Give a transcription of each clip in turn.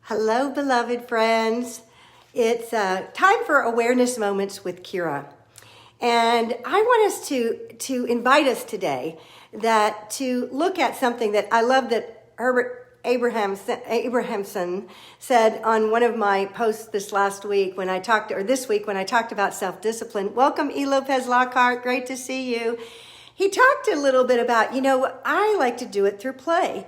Hello, beloved friends. It's time for Awareness Moments with Kyra. And I want us to invite us today to look at something that I love that Herbert Abrahamson said on one of my posts this week when I talked about self-discipline. Welcome, E. Lopez Lockhart. Great to see you. He talked a little bit about, I like to do it through play.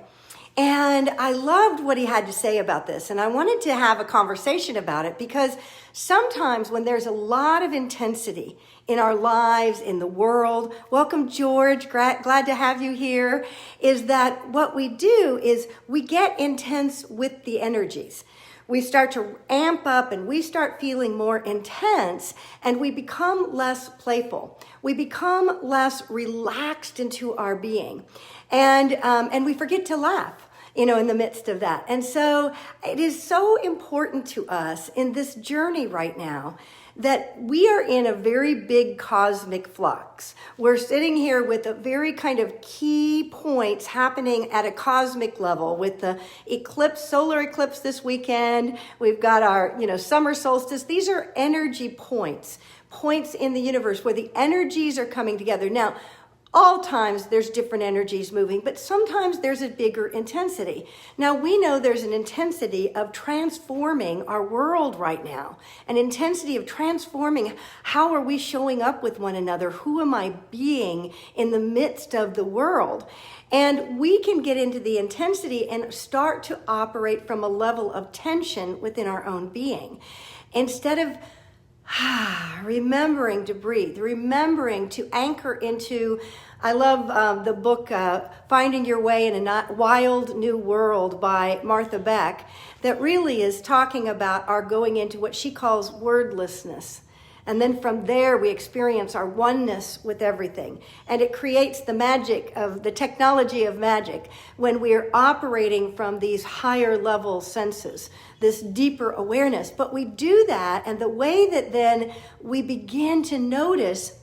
And I loved what he had to say about this. And I wanted to have a conversation about it because sometimes when there's a lot of intensity in our lives, in the world, welcome George, glad to have you here, is that what we do is we get intense with the energies. We start to amp up and we start feeling more intense and we become less playful. We become less relaxed into our being. And we forget to laugh, in the midst of that. And so it is so important to us in this journey right now that we are in a very big cosmic flux. We're sitting here with a very kind of key points happening at a cosmic level with the solar eclipse this weekend. We've got our, summer solstice. These are energy points in the universe where the energies are coming together. Now, all times there's different energies moving, but sometimes there's a bigger intensity. Now we know there's an intensity of transforming our world right now, an intensity of transforming how are we showing up with one another, who am I being in the midst of the world. And we can get into the intensity and start to operate from a level of tension within our own being. Instead of remembering to breathe, remembering to anchor into, I love the book Finding Your Way in a Wild New World by Martha Beck, that really is talking about our going into what she calls wordlessness. And then from there, we experience our oneness with everything. And it creates the magic of the technology of magic when we're operating from these higher level senses, this deeper awareness. But we do that, and the way that then we begin to notice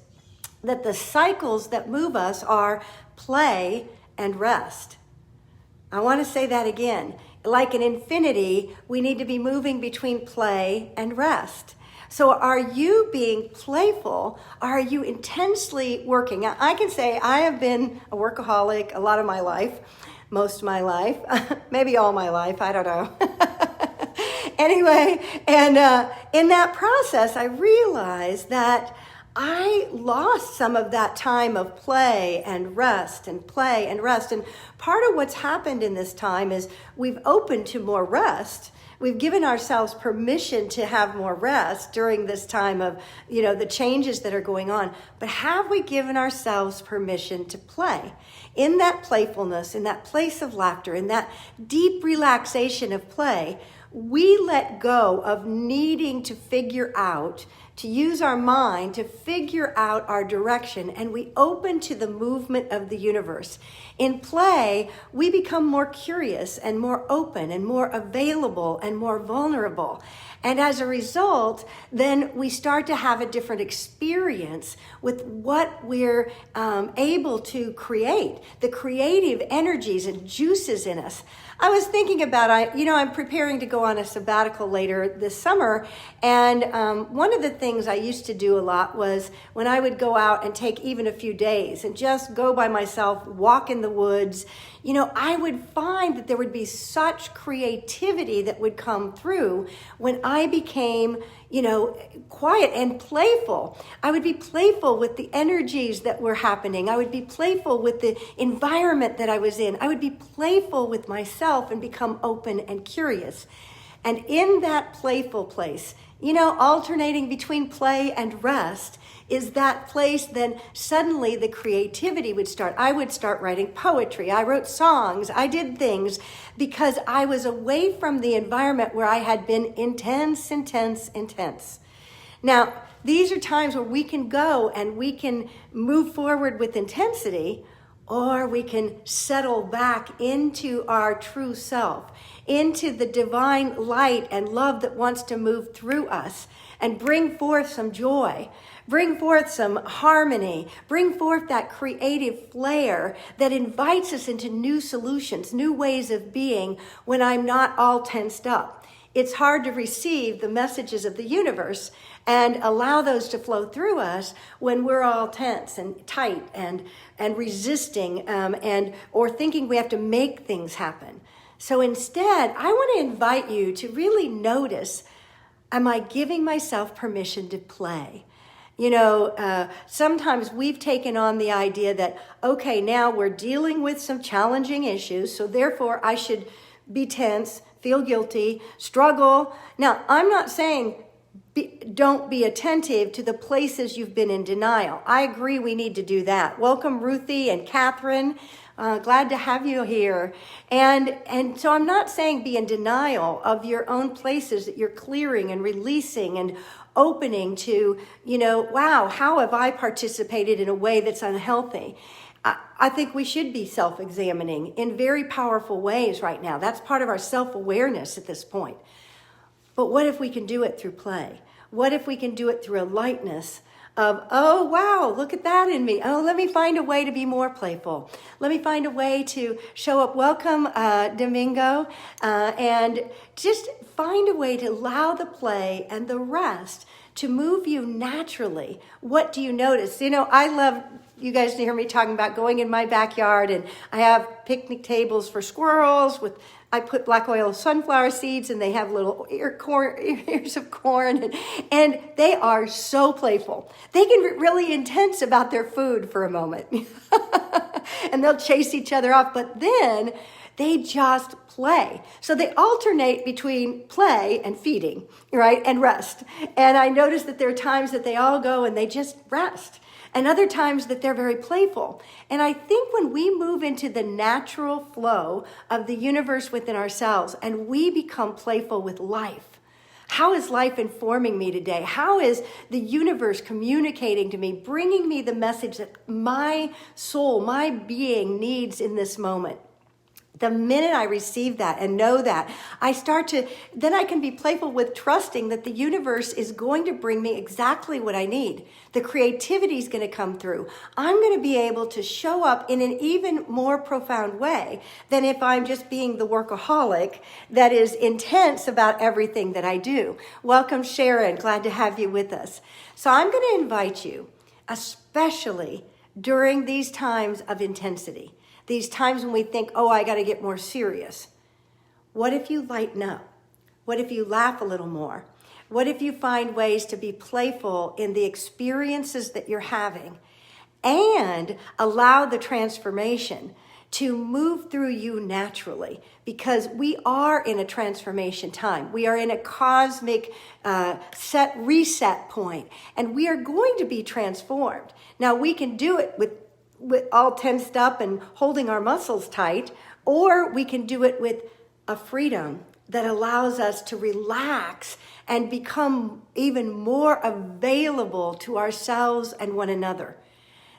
that the cycles that move us are play and rest. I want to say that again. Like an infinity, we need to be moving between play and rest. So are you being playful? Are you intensely working? Now, I can say I have been a workaholic a lot of my life, most of my life, maybe all my life, I don't know. Anyway, and in that process, I realized that I lost some of that time of play and rest and play and rest. And part of what's happened in this time is we've opened to more rest. We've given ourselves permission to have more rest during this time of, the changes that are going on. But have we given ourselves permission to play? In that playfulness, in that place of laughter, in that deep relaxation of play, we let go of needing to figure out, to use our mind to figure out our direction, and we open to the movement of the universe. In play, we become more curious and more open and more available and more vulnerable. And as a result, then we start to have a different experience with what we're able to create, the creative energies and juices in us. I was thinking about, I'm preparing to go on a sabbatical later this summer. And one of the things I used to do a lot was when I would go out and take even a few days and just go by myself, walk in the woods, I would find that there would be such creativity that would come through when I became, quiet and playful. I would be playful with the energies that were happening. I would be playful with the environment that I was in. I would be playful with myself and become open and curious. And in that playful place, alternating between play and rest is that place, then suddenly the creativity would start. I would start writing poetry. I wrote songs. I did things because I was away from the environment where I had been intense. Now, these are times where we can go and we can move forward with intensity, or we can settle back into our true self, into the divine light and love that wants to move through us and bring forth some joy, bring forth some harmony, bring forth that creative flair that invites us into new solutions, new ways of being when I'm not all tensed up. It's hard to receive the messages of the universe and allow those to flow through us when we're all tense and tight and resisting or thinking we have to make things happen. So instead, I want to invite you to really notice, am I giving myself permission to play? Sometimes we've taken on the idea that, okay, now we're dealing with some challenging issues, so therefore I should be tense, feel guilty, struggle. Now, I'm not saying don't be attentive to the places you've been in denial. I agree we need to do that. Welcome, Ruthie and Catherine. Glad to have you here. And so I'm not saying be in denial of your own places that you're clearing and releasing and opening to, wow, how have I participated in a way that's unhealthy? I think we should be self-examining in very powerful ways right now. That's part of our self-awareness at this point. But what if we can do it through play? What if we can do it through a lightness of, oh, wow, look at that in me. Oh, let me find a way to be more playful. Let me find a way to show up. Welcome, Domingo. And just find a way to allow the play and the rest to move you naturally. What do you notice? I love you guys to hear me talking about going in my backyard, and I have picnic tables for squirrels I put black oil sunflower seeds, and they have little ears of corn, and they are so playful. They can get really intense about their food for a moment, and they'll chase each other off, but then they just play. So they alternate between play and feeding, right, and rest. And I notice that there are times that they all go and they just rest, and other times that they're very playful. And I think when we move into the natural flow of the universe within ourselves and we become playful with life, how is life informing me today? How is the universe communicating to me, bringing me the message that my soul, my being needs in this moment? The minute I receive that and know that, then I can be playful with trusting that the universe is going to bring me exactly what I need. The creativity is going to come through. I'm going to be able to show up in an even more profound way than if I'm just being the workaholic that is intense about everything that I do. Welcome, Sharon. Glad to have you with us. So I'm going to invite you, especially during these times of intensity, these times when we think, oh, I got to get more serious. What if you lighten up? What if you laugh a little more? What if you find ways to be playful in the experiences that you're having and allow the transformation to move through you naturally? Because we are in a transformation time. We are in a cosmic reset point, and we are going to be transformed. Now, we can do it with all tensed up and holding our muscles tight, or we can do it with a freedom that allows us to relax and become even more available to ourselves and one another.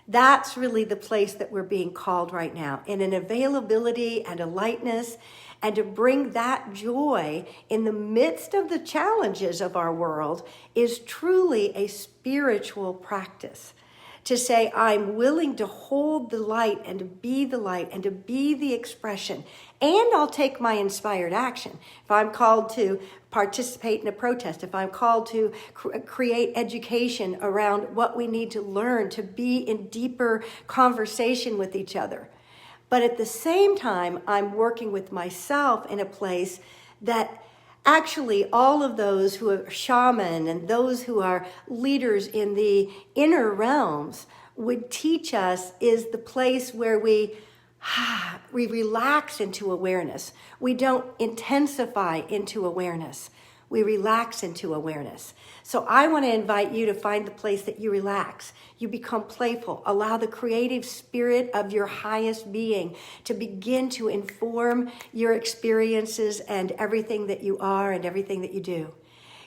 That's really the place that we're being called right now, in an availability and a lightness, and to bring that joy in the midst of the challenges of our world is truly a spiritual practice. To say, I'm willing to hold the light and to be the light and to be the expression, and I'll take my inspired action. If I'm called to participate in a protest, if I'm called to create education around what we need to learn to be in deeper conversation with each other. But at the same time, I'm working with myself in a place that actually, all of those who are shaman and those who are leaders in the inner realms would teach us is the place where we relax into awareness. We don't intensify into awareness. We relax into awareness. So I want to invite you to find the place that you relax. You become playful. Allow the creative spirit of your highest being to begin to inform your experiences and everything that you are and everything that you do.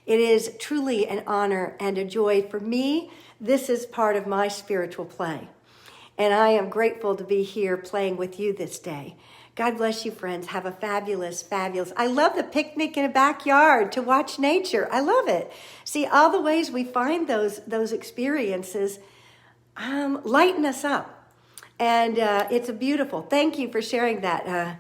It is truly an honor and a joy for me. This is part of my spiritual play. And I am grateful to be here playing with you this day. God bless you, friends. Have a fabulous, fabulous. I love the picnic in a backyard to watch nature. I love it. See, all the ways we find those experiences lighten us up. And it's a beautiful. Thank you for sharing that.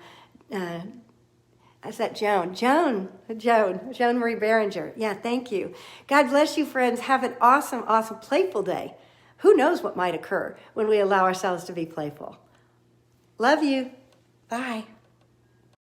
Is that Joan Marie Behringer. Yeah, thank you. God bless you, friends. Have an awesome, awesome, playful day. Who knows what might occur when we allow ourselves to be playful. Love you. Bye.